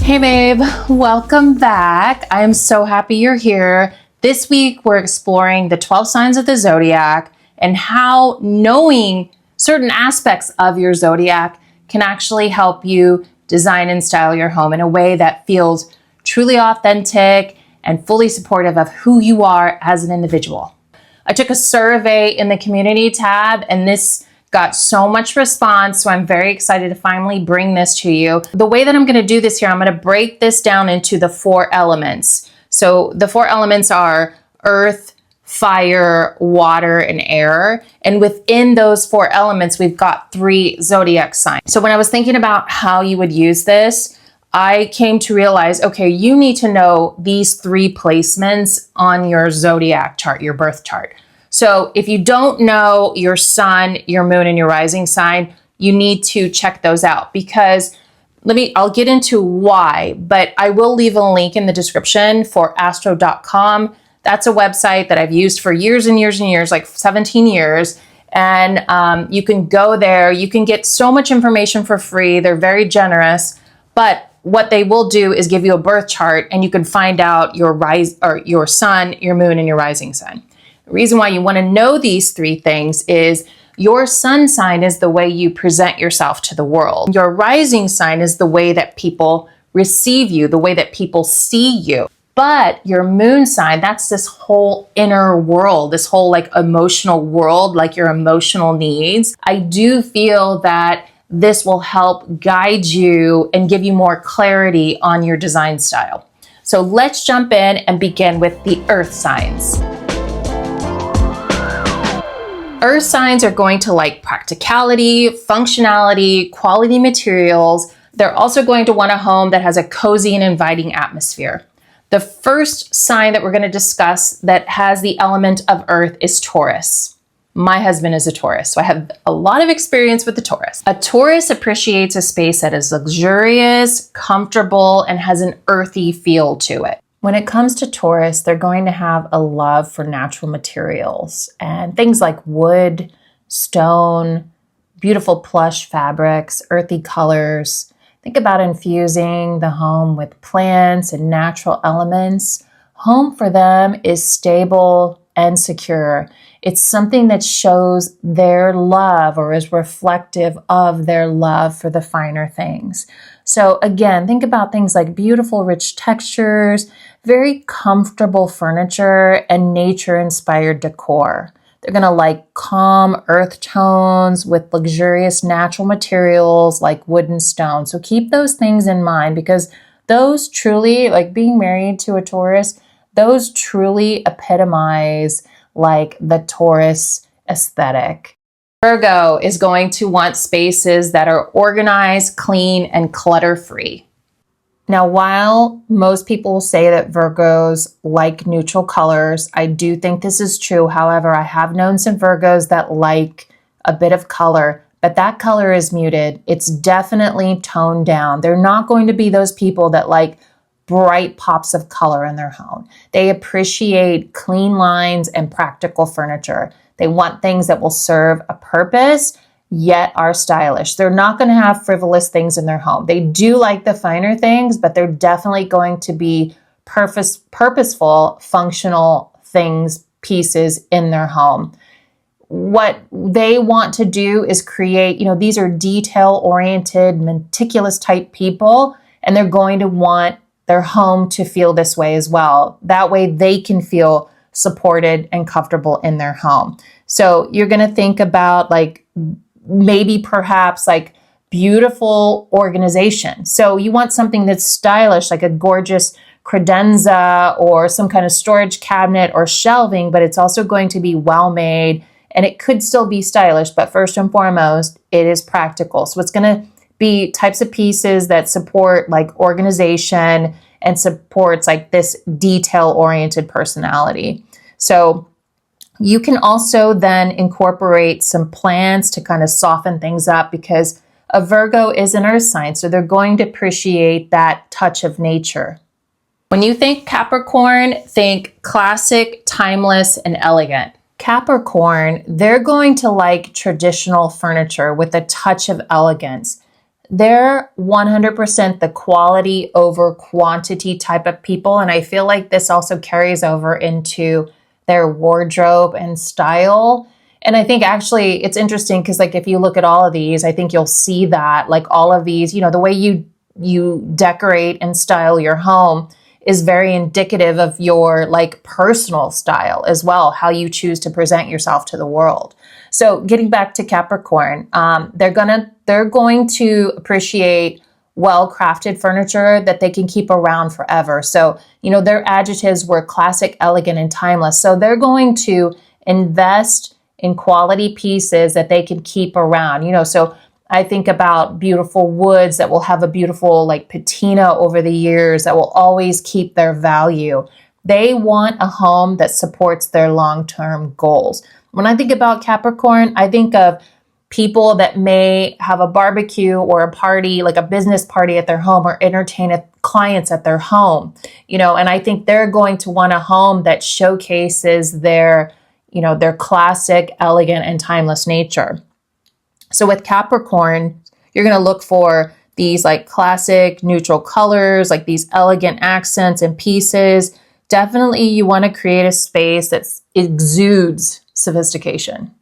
Hey babe, welcome back. I am so happy you're here. This week we're exploring the 12 signs of the zodiac and how knowing certain aspects of your zodiac can actually help you design and style your home in a way that feels truly authentic and fully supportive of who you are as an individual. I took a survey in the community tab and this got so much response, so I'm very excited to finally bring this to you. The way that I'm gonna do this here, I'm gonna break this down into the 4 elements. So the 4 elements are earth, fire, water, and air. And within those 4 elements, we've got 3 zodiac signs. So when I was thinking about how you would use this, I came to realize, okay, you need to know these 3 placements on your zodiac chart, your birth chart. So if you don't know your sun, your moon, and your rising sign, you need to check those out because I'll get into why, but I will leave a link in the description for astro.com. That's a website that I've used for years and years and years, like 17 years. And you can go there, you can get so much information for free. They're very generous, but what they will do is give you a birth chart and you can find out your sun, your moon, and your rising sign. The reason why you want to know these 3 things is your sun sign is the way you present yourself to the world. Your rising sign is the way that people receive you, the way that people see you. But your moon sign, that's this whole inner world, this whole like emotional world, like your emotional needs. I do feel that this will help guide you and give you more clarity on your design style. So let's jump in and begin with the earth signs. Earth signs are going to like practicality, functionality, quality materials. They're also going to want a home that has a cozy and inviting atmosphere. The first sign that we're going to discuss that has the element of earth is Taurus. My husband is a Taurus, so I have a lot of experience with the Taurus. A Taurus appreciates a space that is luxurious, comfortable, and has an earthy feel to it. When it comes to Taurus, they're going to have a love for natural materials and things like wood, stone, beautiful plush fabrics, earthy colors. Think about infusing the home with plants and natural elements. Home for them is stable and secure. It's something that shows their love or is reflective of their love for the finer things. So again, think about things like beautiful, rich textures, very comfortable furniture, and nature-inspired decor. They're gonna like calm earth tones with luxurious natural materials like wood and stone. So keep those things in mind because those truly, like being married to a Taurus, those truly epitomize like the Taurus aesthetic. Virgo is going to want spaces that are organized, clean, and clutter-free. Now, while most people say that Virgos like neutral colors, I do think this is true. However, I have known some Virgos that like a bit of color, but that color is muted. It's definitely toned down. They're not going to be those people that like bright pops of color in their home. They appreciate clean lines and practical furniture. They want things that will serve a purpose, yet are stylish. They're not going to have frivolous things in their home. They do like the finer things, but they're definitely going to be purposeful, functional things, pieces in their home. What they want to do is create, these are detail-oriented, meticulous type people, and they're going to want their home to feel this way as well. That way they can feel supported and comfortable in their home. So you're going to think about like maybe perhaps like beautiful organization. So you want something that's stylish, like a gorgeous credenza or some kind of storage cabinet or shelving, but it's also going to be well made and it could still be stylish, but first and foremost, it is practical. So it's going to be types of pieces that support like organization and supports like this detail-oriented personality. So you can also then incorporate some plants to kind of soften things up because a Virgo is an earth sign, so they're going to appreciate that touch of nature. When you think Capricorn, think classic, timeless, and elegant. Capricorn, they're going to like traditional furniture with a touch of elegance. they're 100% the quality over quantity type of people. And I feel like this also carries over into their wardrobe and style. And I think actually it's interesting because like if you look at all of these, I think you'll see that like all of these, you know, the way you decorate and style your home is very indicative of your like personal style as well, how you choose to present yourself to the world. So getting back to Capricorn, they're going to appreciate well-crafted furniture that they can keep around forever. So, you know, their adjectives were classic, elegant, and timeless. So they're going to invest in quality pieces that they can keep around, you know. So I think about beautiful woods that will have a beautiful like patina over the years that will always keep their value. They want a home that supports their long-term goals. When I think about Capricorn, I think of people that may have a barbecue or a party, like a business party at their home, or entertain clients at their home, you know, and I think they're going to want a home that showcases their, you know, their classic, elegant, and timeless nature. So with Capricorn, you're going to look for these like classic neutral colors, like these elegant accents and pieces. Definitely you want to create a space that exudes sophistication.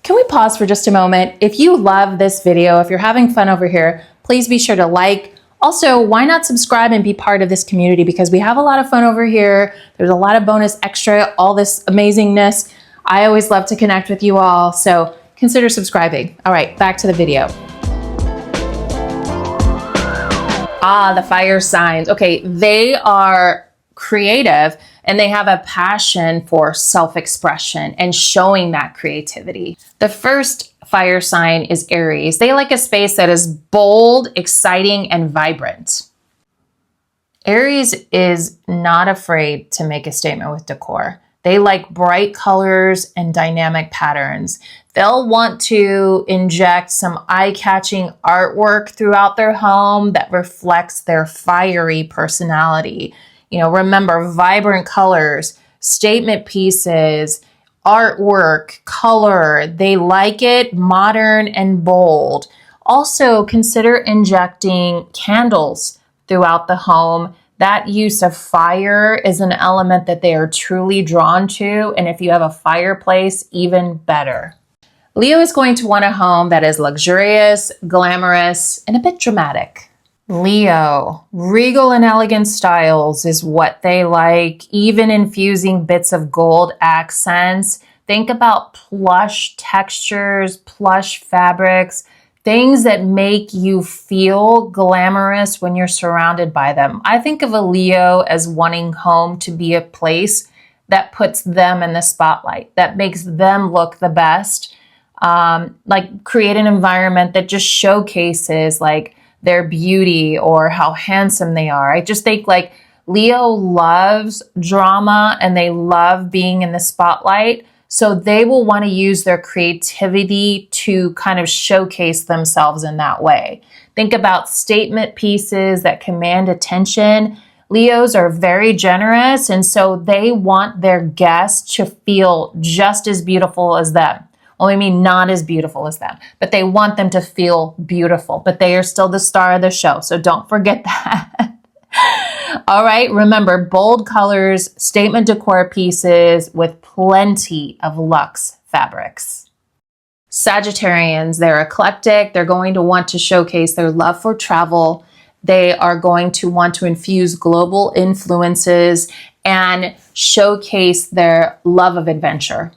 Can we pause for just a moment? If you love this video, if you're having fun over here, please be sure to like. Also, why not subscribe and be part of this community? Because we have a lot of fun over here. There's a lot of bonus extra, all this amazingness. I always love to connect with you all, so consider subscribing. All right, back to the video. The fire signs. Okay, they are creative and they have a passion for self-expression and showing that creativity. The first fire sign is Aries. They like a space that is bold, exciting, and vibrant. Aries is not afraid to make a statement with decor. They like bright colors and dynamic patterns. They'll want to inject some eye-catching artwork throughout their home that reflects their fiery personality. You know, remember, vibrant colors, statement pieces, artwork, color. They like it modern and bold. Also, consider injecting candles throughout the home. That use of fire is an element that they are truly drawn to. And if you have a fireplace, even better. Leo is going to want a home that is luxurious, glamorous, and a bit dramatic. Leo, regal and elegant styles is what they like, even infusing bits of gold accents. Think about plush textures, plush fabrics, things that make you feel glamorous when you're surrounded by them. I think of a Leo as wanting home to be a place that puts them in the spotlight, that makes them look the best. Like create an environment that just showcases like their beauty or how handsome they are. I just think like Leo loves drama and they love being in the spotlight. So they will want to use their creativity to kind of showcase themselves in that way. Think about statement pieces that command attention. Leos are very generous, and so they want their guests to feel just as beautiful as them. Well, I mean, not as beautiful as them, but they want them to feel beautiful, but they are still the star of the show. So don't forget that. All right. Remember, bold colors, statement decor pieces with plenty of luxe fabrics. Sagittarians, they're eclectic. They're going to want to showcase their love for travel. They are going to want to infuse global influences and showcase their love of adventure.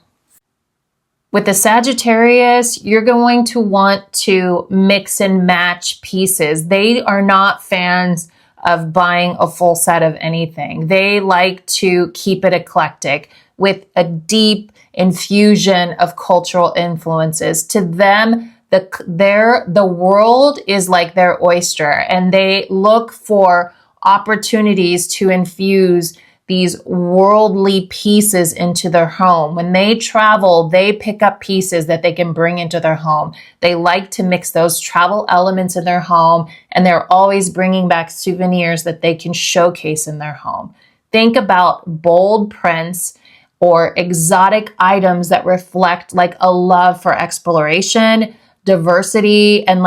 With the Sagittarius, you're going to want to mix and match pieces. They are not fans of buying a full set of anything. They like to keep it eclectic with a deep infusion of cultural influences. To them, the world is like their oyster, and they look for opportunities to infuse these worldly pieces into their home. When they travel, they pick up pieces that they can bring into their home. They like to mix those travel elements in their home, and they're always bringing back souvenirs that they can showcase in their home. Think about bold prints or exotic items that reflect like a love for exploration. diversity and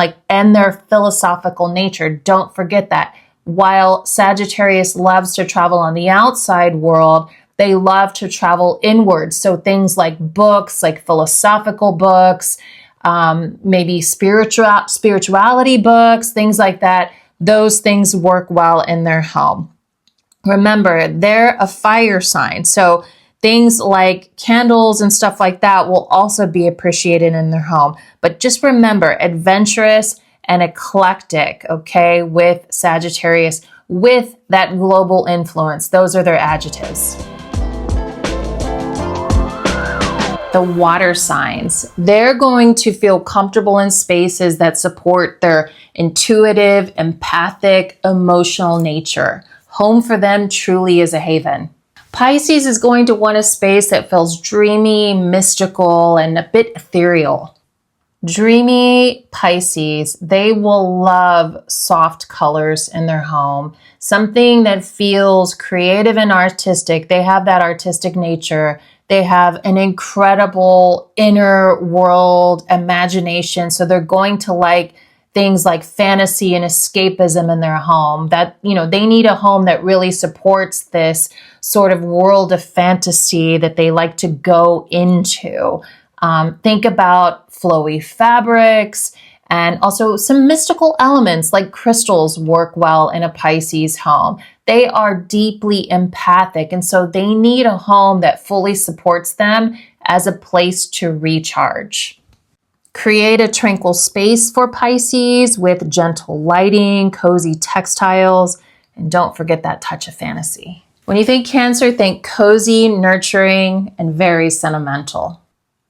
their philosophical nature. Don't forget that. While Sagittarius loves to travel on the outside world, they love to travel inwards. So things like books, like philosophical books, maybe spirituality books, things like that. Those things work well in their home. Remember, they're a fire sign. So things like candles and stuff like that will also be appreciated in their home. But just remember, adventurous and eclectic, okay, with Sagittarius, with that global influence. Those are their adjectives. The water signs, they're going to feel comfortable in spaces that support their intuitive, empathic, emotional nature. Home for them truly is a haven. Pisces is going to want a space that feels dreamy, mystical, and a bit ethereal. Dreamy Pisces, they will love soft colors in their home, something that feels creative and artistic. They have that artistic nature. They have an incredible inner world imagination. So they're going to like things like fantasy and escapism in their home. That, they need a home that really supports this sort of world of fantasy that they like to go into. Think about flowy fabrics and also some mystical elements like crystals work well in a Pisces home. They are deeply empathic, and so they need a home that fully supports them as a place to recharge. Create a tranquil space for Pisces with gentle lighting, cozy textiles, and don't forget that touch of fantasy. When you think Cancer, think cozy, nurturing, and very sentimental.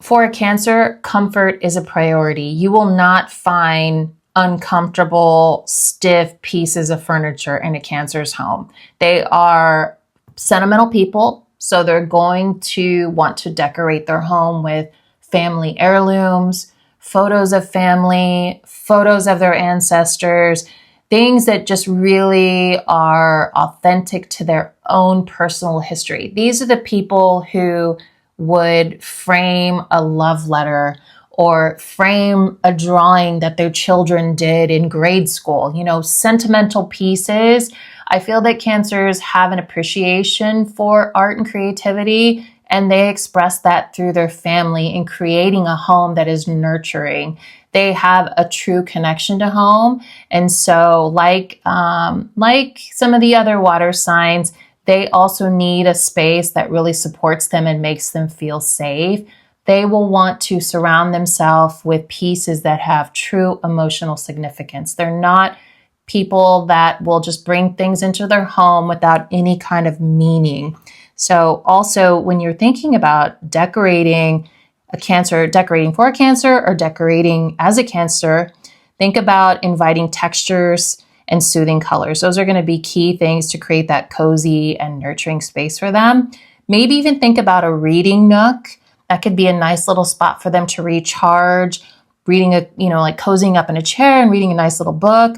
For a Cancer, comfort is a priority. You will not find uncomfortable, stiff pieces of furniture in a Cancer's home. They are sentimental people, so they're going to want to decorate their home with family heirlooms, photos of family, photos of their ancestors, things that just really are authentic to their own personal history. These are the people who would frame a love letter or frame a drawing that their children did in grade school. Sentimental pieces. I feel that Cancers have an appreciation for art and creativity, and they express that through their family in creating a home that is nurturing. They have a true connection to home. And so like some of the other water signs, they also need a space that really supports them and makes them feel safe. They will want to surround themselves with pieces that have true emotional significance. They're not people that will just bring things into their home without any kind of meaning. So also when you're thinking about decorating a Cancer, decorating for a Cancer or decorating as a Cancer, think about inviting textures and soothing colors. Those are going to be key things to create that cozy and nurturing space for them. Maybe even think about a reading nook. That could be a nice little spot for them to recharge, reading like cozying up in a chair and reading a nice little book.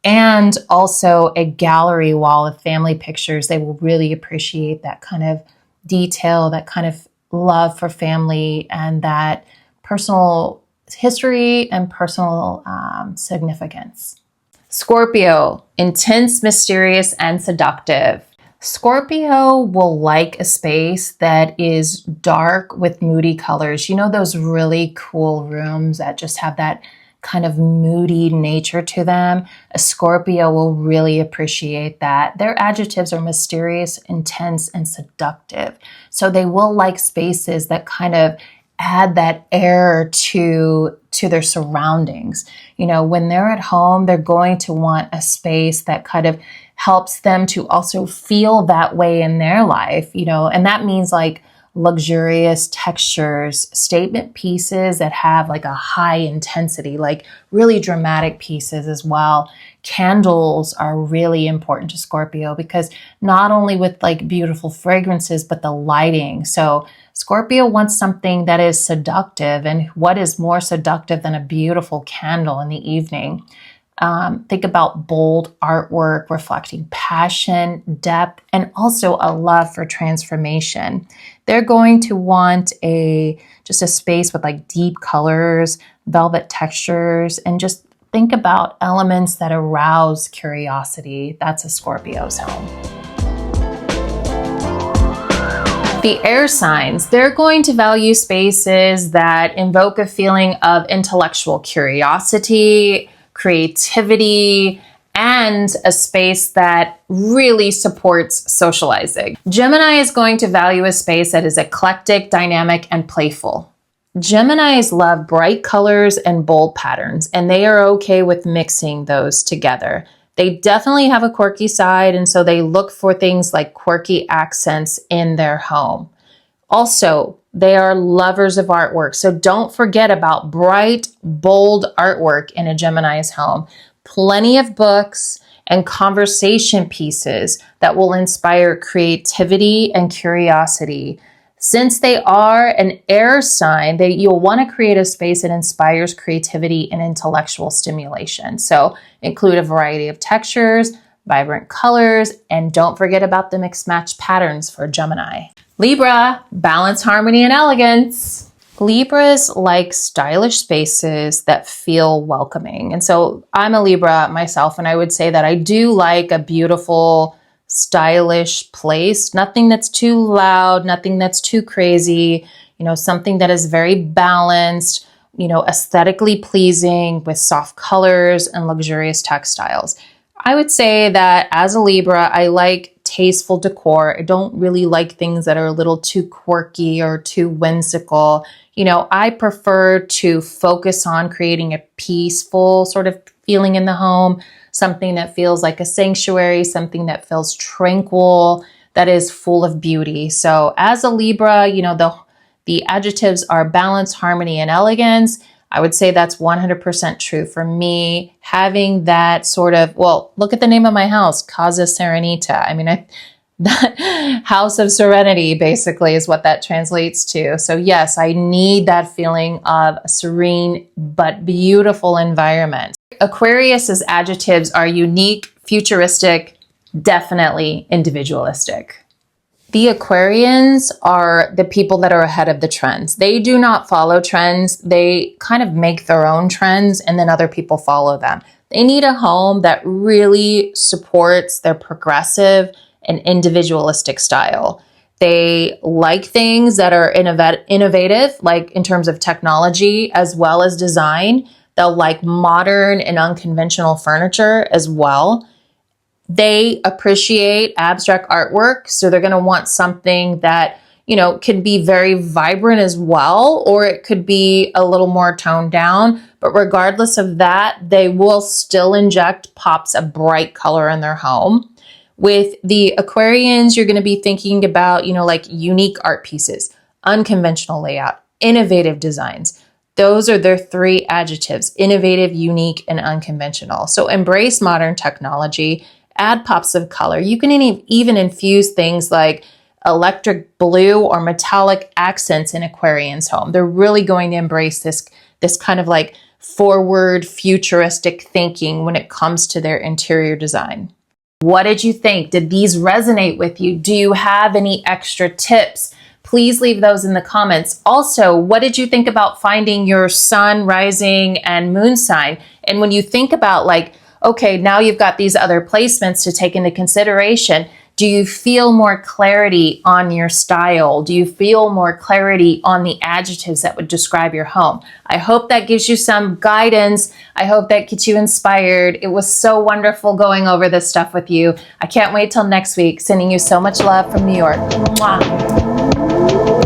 And also a gallery wall with family pictures. They will really appreciate that kind of detail, that kind of love for family, and that personal history and personal significance. Scorpio, intense, mysterious, and seductive. Scorpio will like a space that is dark with moody colors. Those really cool rooms that just have that kind of moody nature to them. A Scorpio will really appreciate that. Their adjectives are mysterious, intense, and seductive. So they will like spaces that kind of add that air to their surroundings. When they're at home, they're going to want a space that kind of helps them to also feel that way in their life, and that means like luxurious textures, statement pieces that have like a high intensity, like really dramatic pieces as well. Candles are really important to Scorpio because not only with like beautiful fragrances, but the lighting. So Scorpio wants something that is seductive, and what is more seductive than a beautiful candle in the evening? Think about bold artwork reflecting passion, depth, and also a love for transformation. They're going to want just a space with like deep colors, velvet textures, and just think about elements that arouse curiosity. That's a Scorpio's home. The air signs, they're going to value spaces that invoke a feeling of intellectual curiosity, creativity, and a space that really supports socializing. Gemini is going to value a space that is eclectic, dynamic, and playful. Geminis love bright colors and bold patterns, and they are okay with mixing those together. They definitely have a quirky side, and so they look for things like quirky accents in their home. Also, they are lovers of artwork, so don't forget about bright, bold artwork in a Gemini's home. Plenty of books and conversation pieces that will inspire creativity and curiosity. Since they are an air sign, you'll want to create a space that inspires creativity and intellectual stimulation. So include a variety of textures, vibrant colors, and don't forget about the mix match patterns for Gemini. Libra, balance, harmony, and elegance. Libras like stylish spaces that feel welcoming. And so I'm a Libra myself, and I would say that I do like a beautiful, stylish place. Nothing that's too loud, nothing that's too crazy, something that is very balanced, aesthetically pleasing with soft colors and luxurious textiles. I would say that as a Libra, I like tasteful decor. I don't really like things that are a little too quirky or too whimsical. I prefer to focus on creating a peaceful sort of feeling in the home, something that feels like a sanctuary, something that feels tranquil, that is full of beauty. So as a Libra, the adjectives are balance, harmony, and elegance. I would say that's 100% true for me. Having that sort of, look at the name of my house, Casa Serenità. That house of serenity basically is what that translates to. So yes, I need that feeling of a serene but beautiful environment. Aquarius's adjectives are unique, futuristic, definitely individualistic. The Aquarians are the people that are ahead of the trends. They do not follow trends. They kind of make their own trends and then other people follow them. They need a home that really supports their progressive and individualistic style. They like things that are innovative, like in terms of technology as well as design. They'll like modern and unconventional furniture as well. They appreciate abstract artwork, so they're going to want something that, could be very vibrant as well, or it could be a little more toned down. But regardless of that, they will still inject pops of bright color in their home. With the Aquarians, you're going to be thinking about, like unique art pieces, unconventional layout, innovative designs. Those are their three adjectives: innovative, unique, and unconventional. So embrace modern technology, add pops of color. You can even infuse things like electric blue or metallic accents in Aquarian's home. They're really going to embrace this kind of like forward futuristic thinking when it comes to their interior design. What did you think? Did these resonate with you? Do you have any extra tips? Please leave those in the comments. Also, what did you think about finding your sun, rising, and moon sign? And when you think about okay, now you've got these other placements to take into consideration, do you feel more clarity on your style? Do you feel more clarity on the adjectives that would describe your home? I hope that gives you some guidance. I hope that gets you inspired. It was so wonderful going over this stuff with you. I can't wait till next week. Sending you so much love from New York. Mwah.